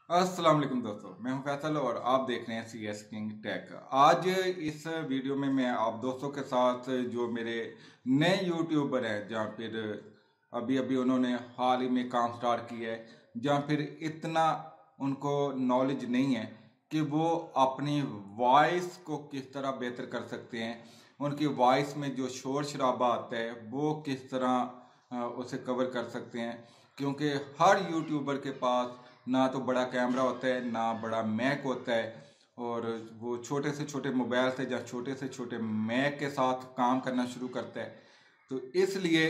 अस्सलाम वालेकुम दोस्तों, मैं हूं फैसल और आप देख रहे हैं सी एस किंग टेक। आज इस वीडियो में मैं आप दोस्तों के साथ जो मेरे नए यूट्यूबर हैं, जहाँ फिर अभी अभी उन्होंने हाल ही में काम स्टार्ट किया है, जहाँ फिर इतना उनको नॉलेज नहीं है कि वो अपनी वॉइस को किस तरह बेहतर कर सकते हैं। उनकी वॉइस में जो शोर शराबा आता है वो किस तरह उसे कवर कर सकते हैं, क्योंकि हर यूट्यूबर के पास ना तो बड़ा कैमरा होता है ना बड़ा मैक होता है, और वो छोटे से छोटे मोबाइल से या छोटे से छोटे मैक के साथ काम करना शुरू करता है। तो इसलिए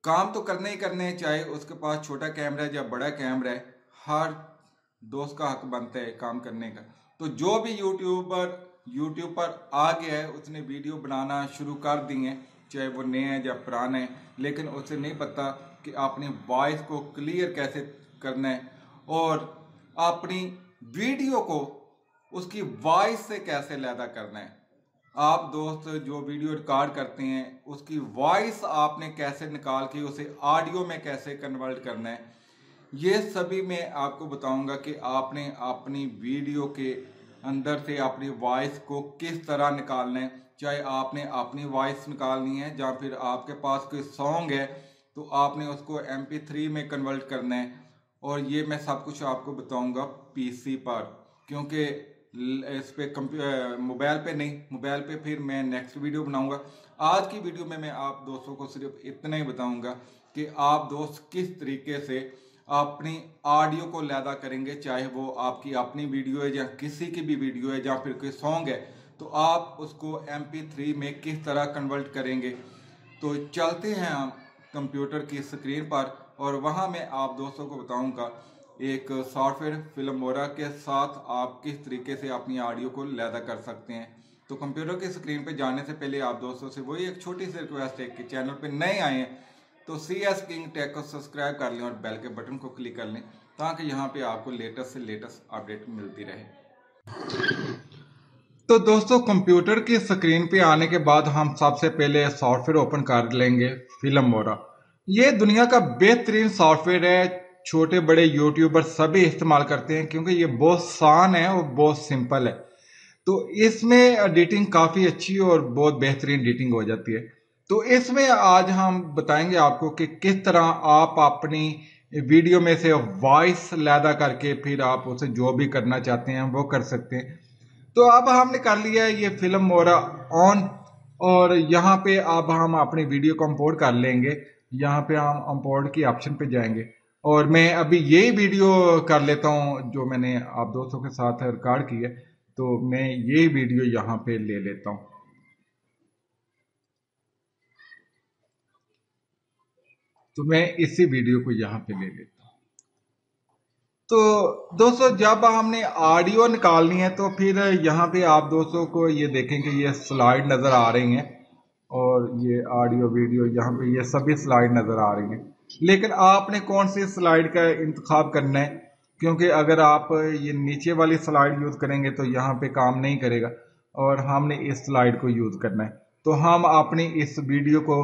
काम तो करने ही करने हैं, चाहे उसके पास छोटा कैमरा है या बड़ा कैमरा है। हर दोस्त का हक बनता है काम करने का। तो जो भी यूट्यूब पर आ गया है उसने वीडियो बनाना शुरू कर दी है, चाहे वो नए हैं या पुराने हैं, लेकिन उसे नहीं पता कि अपनी वॉइस को क्लियर कैसे करना है और अपनी वीडियो को उसकी वॉइस से कैसे लैदा करना है। आप दोस्त जो वीडियो रिकॉर्ड करते हैं उसकी वॉइस आपने कैसे निकाल के उसे ऑडियो में कैसे कन्वर्ट करना है, ये सभी मैं आपको बताऊंगा कि आपने अपनी वीडियो के अंदर से अपनी वॉइस को किस तरह निकालना है। चाहे आपने अपनी वॉइस निकालनी है या फिर आपके पास कोई सॉन्ग है तो आपने उसको MP3 में कन्वर्ट करना है। और ये मैं सब कुछ आपको बताऊंगा PC पर, क्योंकि इस पे मोबाइल पे नहीं, मोबाइल पे फिर मैं नेक्स्ट वीडियो बनाऊंगा। आज की वीडियो में मैं आप दोस्तों को सिर्फ इतना ही बताऊंगा कि आप दोस्त किस तरीके से अपनी ऑडियो को लैदा करेंगे, चाहे वो आपकी अपनी वीडियो है या किसी की भी वीडियो है या फिर कोई सॉन्ग है, तो आप उसको MP3 में किस तरह कन्वर्ट करेंगे। तो चलते हैं हम कंप्यूटर की स्क्रीन पर और वहां मैं आप दोस्तों को बताऊंगा एक सॉफ्टवेयर फिल्मोरा के साथ आप किस तरीके से अपनी ऑडियो को लैदा कर सकते हैं। तो कंप्यूटर की स्क्रीन पे जाने से पहले आप दोस्तों से वही एक छोटी सी रिक्वेस्ट है कि चैनल पे नए आए हैं तो सी एस किंग टेक को सब्सक्राइब कर लें और बेल के बटन को क्लिक कर लें, ताकि यहाँ पे आपको लेटेस्ट से लेटेस्ट अपडेट मिलती रहे। तो दोस्तों, कंप्यूटर की स्क्रीन पे आने के बाद हम सबसे पहले सॉफ्टवेयर ओपन कर लेंगे फिल्मोरा। ये दुनिया का बेहतरीन सॉफ्टवेयर है, छोटे बड़े यूट्यूबर सभी इस्तेमाल करते हैं क्योंकि ये बहुत आसान है और बहुत सिंपल है। तो इसमें एडिटिंग काफ़ी अच्छी और बहुत बेहतरीन एडिटिंग हो जाती है। तो इसमें आज हम बताएंगे आपको कि किस तरह आप अपनी वीडियो में से वॉइस लैदा करके फिर आप उसे जो भी करना चाहते हैं वो कर सकते हैं। तो अब हमने कर लिया है ये फिल्म मोरा ऑन, और यहाँ पे अब हम अपनी वीडियो को इंपोर्ट कर लेंगे। यहाँ पे हम इंपोर्ट की ऑप्शन पे जाएंगे और मैं अभी यही वीडियो कर लेता हूँ जो मैंने आप दोस्तों के साथ रिकॉर्ड की है। तो मैं ये वीडियो यहाँ पे ले लेता हूँ। तो मैं इसी वीडियो को यहाँ पे ले लेता हूँ। तो दोस्तों, जब हमने ऑडियो निकालनी है तो फिर यहाँ पे आप दोस्तों को ये देखें कि ये स्लाइड नज़र आ रही हैं और ये ऑडियो वीडियो यहाँ पे ये सभी स्लाइड नज़र आ रही हैं। लेकिन आपने कौन सी स्लाइड का इंतखाब करना है, क्योंकि अगर आप ये नीचे वाली स्लाइड यूज़ करेंगे तो यहाँ पे काम नहीं करेगा और हमने इस स्लाइड को यूज़ करना है। तो हम अपनी इस वीडियो को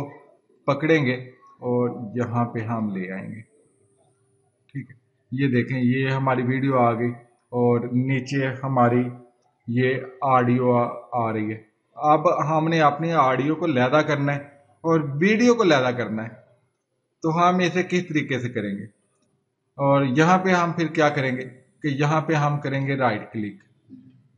पकड़ेंगे और यहाँ पे हम ले आएंगे। ठीक है, ये देखें ये हमारी वीडियो आ गई और नीचे हमारी ये ऑडियो आ रही है। अब हमने अपनी ऑडियो को लैदा करना है और वीडियो को लैदा करना है। तो हम इसे किस तरीके से करेंगे, और यहाँ पे हम फिर क्या करेंगे कि यहाँ पे हम करेंगे राइट क्लिक।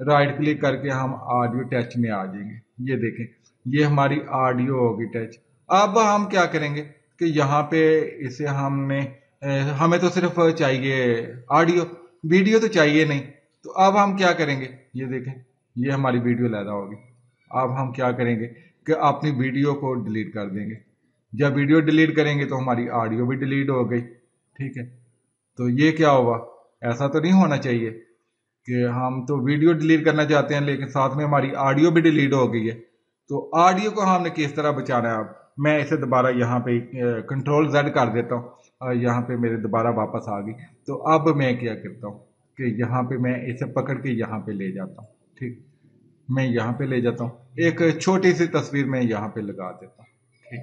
राइट क्लिक करके हम ऑडियो टच में आ जाएंगे। ये देखें ये हमारी ऑडियो होगी टच। अब हम क्या करेंगे कि यहाँ पे इसे हमने हमें तो सिर्फ चाहिए ऑडियो, वीडियो तो चाहिए नहीं। तो अब हम क्या करेंगे, ये देखें ये हमारी वीडियो लैदा होगी। अब हम क्या करेंगे कि अपनी वीडियो को डिलीट कर देंगे। जब वीडियो डिलीट करेंगे तो हमारी ऑडियो भी डिलीट हो गई। ठीक है, तो ये क्या हुआ, ऐसा तो नहीं होना चाहिए कि हम तो वीडियो डिलीट करना चाहते हैं लेकिन साथ में हमारी ऑडियो भी डिलीट हो गई है। तो ऑडियो को हमने किस तरह बचाना है। अब मैं इसे दोबारा यहाँ पे Ctrl Z कर देता हूँ और यहाँ पे मेरे दोबारा वापस आ गई। तो अब मैं क्या करता हूँ कि यहाँ पे मैं इसे पकड़ के यहाँ पे ले जाता हूँ। ठीक, मैं यहाँ पे ले जाता हूँ, एक छोटी सी तस्वीर में यहाँ पे लगा देता हूँ। ठीक,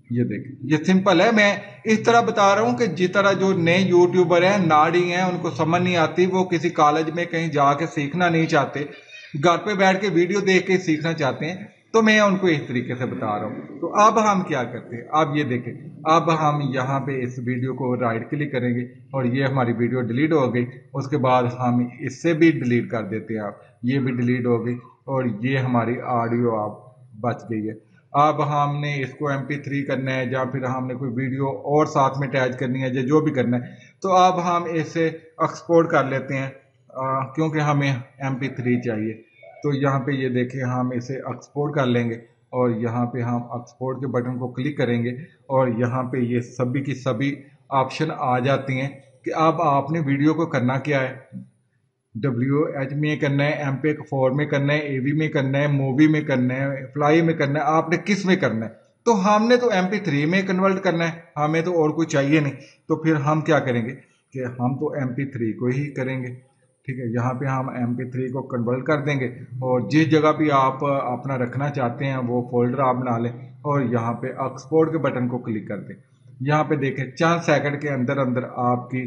ये देखिए, ये सिंपल है। मैं इस तरह बता रहा हूँ कि जिस तरह जो नए यूट्यूबर हैं, नाड़ी हैं, उनको समझ नहीं आती, वो किसी कॉलेज में कहीं जाके सीखना नहीं चाहते, घर पे बैठ के वीडियो देख के सीखना चाहते हैं, तो मैं उनको इस तरीके से बता रहा हूँ। तो अब हम क्या करते हैं, अब ये देखें, अब हम यहाँ पे इस वीडियो को राइट क्लिक करेंगे और ये हमारी वीडियो डिलीट हो गई। उसके बाद हम इससे भी डिलीट कर देते हैं, आप ये भी डिलीट हो गई और ये हमारी ऑडियो आप बच गई है। अब हमने इसको MP3 करना है या फिर हमने कोई वीडियो और साथ में अटैच करनी है या जो भी करना है, तो अब हम इसे एक्सपोर्ट कर लेते हैं क्योंकि हमें MP3 चाहिए। तो यहाँ पे ये देखें, हम इसे एक्सपोर्ट कर लेंगे और यहाँ पे हम एक्सपोर्ट के बटन को क्लिक करेंगे और यहाँ पे ये सभी की सभी ऑप्शन आ जाती हैं कि अब आपने वीडियो को करना क्या है। WH में करना है, MP4 में करना है, AV में करना है, मूवी में करना है, फ्लाई में करना है, आपने किस में करना है। तो हमने तो MP3 में कन्वर्ट करना है, हमें तो और कुछ चाहिए नहीं। तो फिर हम क्या करेंगे कि हम तो MP3 को ही करेंगे। ठीक है, यहाँ पे हम MP3 को कन्वर्ट कर देंगे और जिस जगह भी आप अपना रखना चाहते हैं वो फोल्डर आप बना लें और यहाँ पे एक्सपोर्ट के बटन को क्लिक कर दें। यहाँ पे देखें, चंद सेकंड के अंदर अंदर आपकी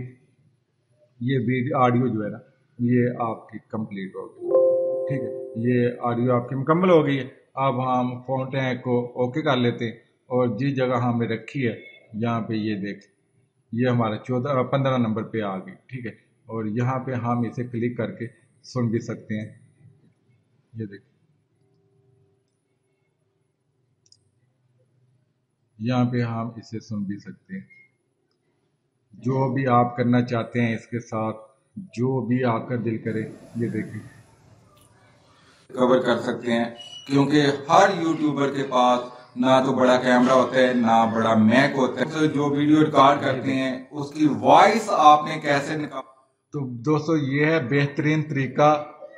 ये वीडियो ऑडियो जो है ना, ये आपकी कंप्लीट हो गई। ठीक है, ये ऑडियो आपकी मुकम्मल हो गई है। अब हम फ़ोन टैग को ओके कर लेते हैं और जिस जगह हमने रखी है यहाँ पे ये देख, ये हमारा 15 नंबर पे आ गई। ठीक है, और यहाँ पे हम इसे क्लिक करके सुन भी सकते हैं। ये देख, यहाँ पे हम इसे सुन भी सकते हैं। जो भी आप करना चाहते हैं इसके साथ, जो भी आपका दिल करे, ये देखें, कवर कर सकते हैं। क्योंकि हर यूट्यूबर के पास ना तो बड़ा कैमरा होता है ना बड़ा मैक होता है। तो जो वीडियो रिकॉर्ड करते हैं उसकी वॉइस आपने कैसे निकाल। तो दोस्तों, ये है बेहतरीन तरीका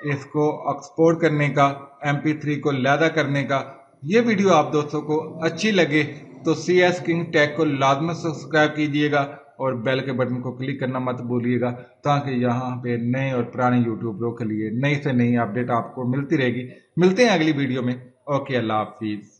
इसको एक्सपोर्ट करने का, MP3 को लैदा करने का। ये वीडियो आप दोस्तों को अच्छी लगे तो CS किंग टेक को लाजमी सब्सक्राइब कीजिएगा और बेल के बटन को क्लिक करना मत भूलिएगा, ताकि यहाँ पे नए और पुराने यूट्यूबरों के लिए नई से नई अपडेट आपको मिलती रहेगी। मिलते हैं अगली वीडियो में। ओके, अल्लाह हाफिज़।